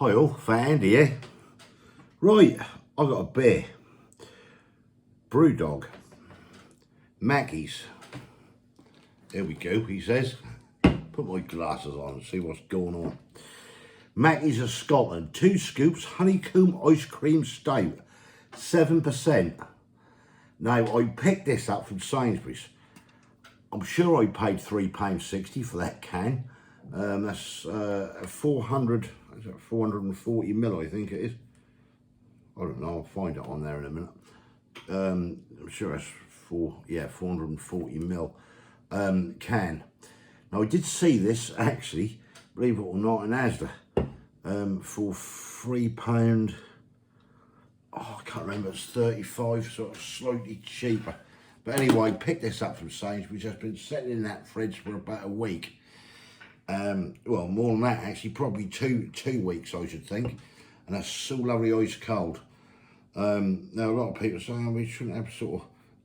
Hi all, Fat Andy here. Right, I got a beer. Brewdog. Mackey's. Here we go, he says. Put my glasses on and see what's going on. Mackey's of Scotland. 2 scoops Honeycomb Ice Cream Stout. 7%. Now, I picked this up from Sainsbury's. I'm sure I paid £3.60 for that can. That's 440 mil, I think it is. I don't know, I'll find it on there in a minute. I'm sure it's 440 mil can. Now I did see this actually, believe it or not, in Asda for £3. Oh, I can't remember, it's 35, sort of slightly cheaper. But anyway, I picked this up from Sainsbury's, just been sitting in that fridge for about a week. Well, more than that actually, probably two weeks I should think. And that's so lovely ice cold. Now a lot of people say, oh, we shouldn't have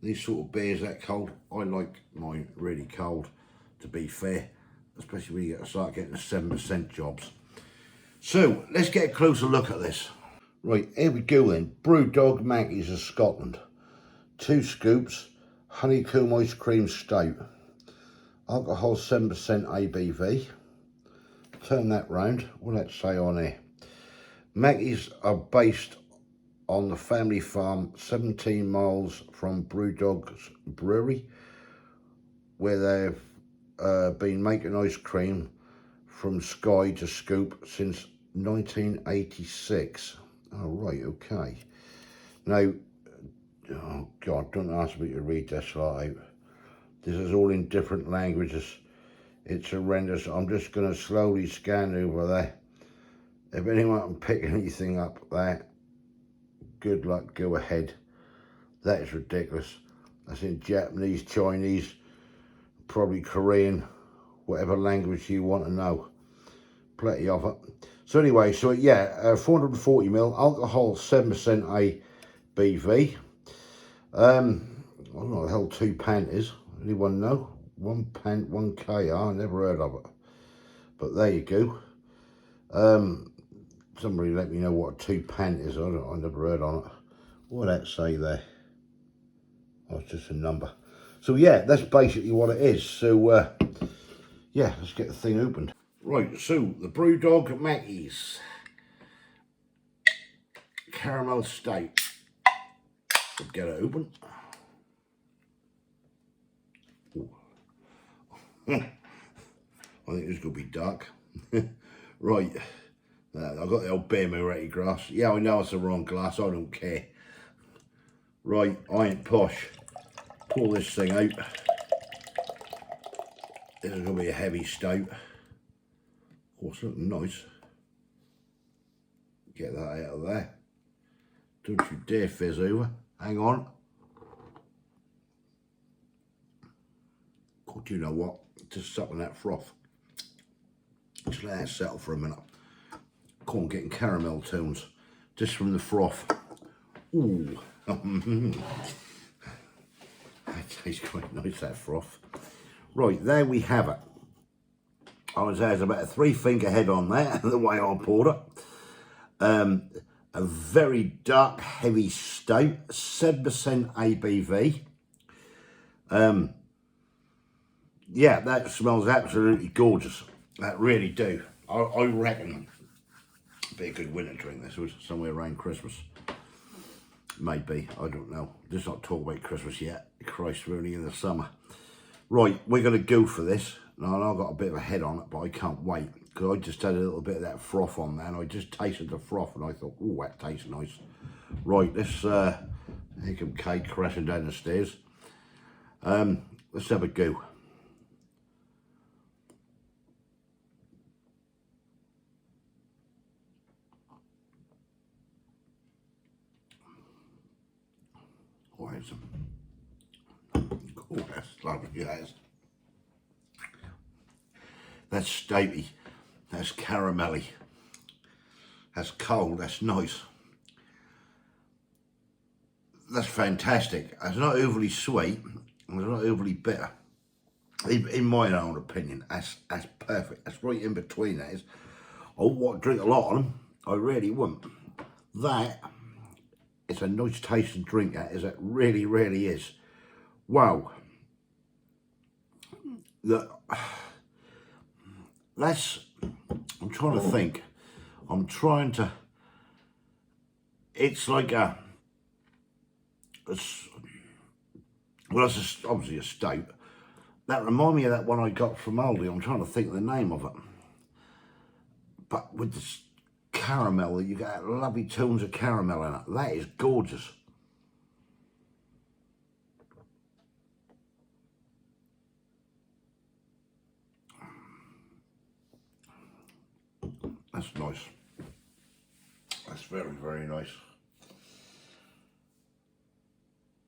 these sort of beers that cold. I like mine really cold, to be fair, especially when you start getting the 7% jobs. So let's get a closer look at this. Right, here we go then. Brewdog Mackey's of Scotland. 2 scoops Honeycomb Ice Cream Stout. Alcohol 7% ABV. Turn that round. What'll that say on here? Mackey's are based on the family farm 17 miles from Brewdog's brewery, where they've been making ice cream from sky to scoop since 1986. Oh, right, okay. Now, oh God, don't ask me to read this out. This is all in different languages. It's horrendous. I'm just going to slowly scan over there. If anyone can pick anything up there, good luck, go ahead. That is ridiculous. That's in Japanese, Chinese, probably Korean, whatever language you want to know. Plenty of it. So anyway, so yeah, 440 mil, alcohol 7% ABV. I don't know what the hell 2 pant is. Anyone know? 1 pant, 1 kr. I never heard of it. But there you go. Somebody let me know what a 2 pant is. I never heard on it. What would that say there? Oh, it's just a number. So yeah, that's basically what it is. So yeah, let's get the thing opened. Right, so the Brewdog Mackey's Caramel Stout. Get it open. I think this is going to be dark. Right, I've got the old Bear Moretti glass. Yeah, I know it's the wrong glass, I don't care. Right, I ain't posh. Pull this thing out. This is going to be a heavy stout. Oh, it's looking nice. Get that out of there. Don't you dare fizz over. Hang on. Oh, do you know what? Just sucking that froth. Just let that settle for a minute. Come on, getting caramel tones just from the froth. Ooh. That tastes quite nice, that froth. Right, there we have it. There's about a 3-finger head on there, the way I poured it. A very dark, heavy stout, 7% ABV. Yeah, that smells absolutely gorgeous. That really do. I reckon it'd be a good winter drink. This was somewhere around Christmas. Maybe, I don't know. Let's not talk about Christmas yet. Christ, we're only in the summer. Right, we're going to go for this. Now, I've got a bit of a head on it, but I can't wait. Because I just had a little bit of that froth on there, and I just tasted the froth, and I thought, oh, that tastes nice. Right, this, here comes Kate crashing down the stairs. Let's have a go. Oh, that's lovely, that is. That's stouty, that's caramelly, that's cold, that's nice. That's fantastic. It's not overly sweet, and it's not overly bitter. In my own opinion, that's perfect. That's right in between, that is. I won't want to drink a lot of them, I really wouldn't. That is a nice tasting drink, that is, it really, really is. Wow. That's, I'm trying to think. It's like well, it's obviously a stout. That reminds me of that one I got from Aldi. I'm trying to think of the name of it. But with this caramel, you get lovely tones of caramel in it. That is gorgeous. That's nice. That's very, very nice.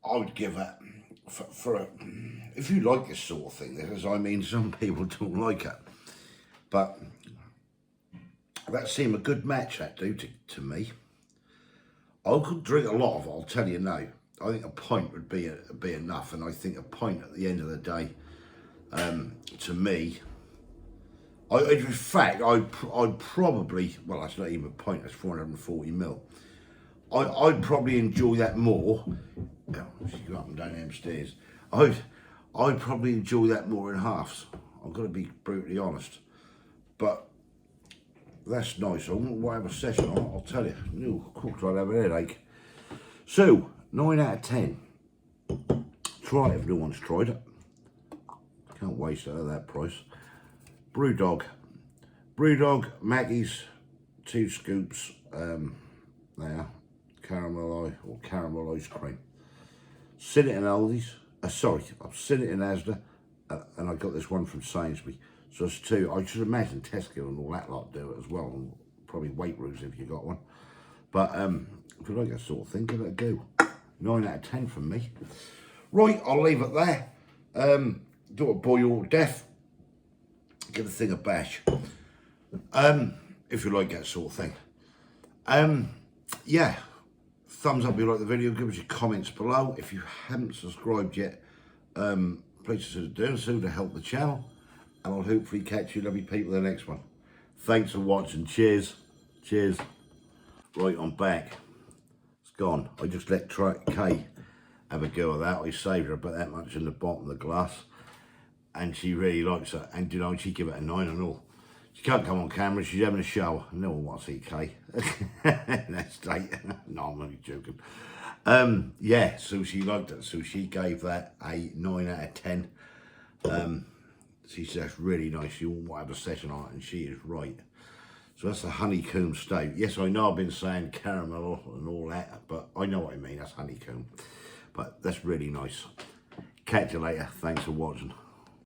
I would give that if you like this sort of thing, because I mean some people don't like it, but that seemed a good match, that do, to me. I could drink a lot of it, I'll tell you now. I think a pint would be enough, and I think a pint at the end of the day, to me, in fact, I'd probably, well, that's not even a pint, that's 440 ml. I'd probably enjoy that more. Oh, she got up and down them stairs. I'd probably enjoy that more in halves. I've got to be brutally honest. But that's nice. I won't have a session on it, I'll tell you. No, cooked, I'd have a headache. So, 9 out of 10. Try it if no one's tried it. Can't waste it at that price. Brewdog. Brewdog, Maggie's, 2 scoops. There. Caramel ice cream. Seen it in Aldi's. Sorry, I've seen it in Asda, and I got this one from Sainsbury. So it's 2. I should imagine Tesco and all that lot do it as well, and probably Waitrose if you got one. But if you like that sort of thing, give it a go. 9 out of 10 from me. Right, I'll leave it there. Do it boil to death. Give the thing a bash. If you like that sort of thing. Yeah. Thumbs up if you like the video, give us your comments below. If you haven't subscribed yet, please consider doing so to help the channel. And I'll hopefully catch you lovely people in the next one. Thanks for watching. Cheers. Cheers. Right, I'm back. It's gone. I just let Kay have a go of that. I saved her about that much in the bottom of the glass. And she really likes it. And you know, she give it a 9 and all. She can't come on camera, she's having a shower. No one wants to see Kay. That's right. No, I'm only joking. Yeah, so she liked it. So she gave that a 9 out of 10. She says that's really nice. She won't have a session on it, and she is right. So that's the Honeycomb Stout. Yes, I know I've been saying caramel and all that, but I know what I mean. That's honeycomb. But that's really nice. Catch you later. Thanks for watching.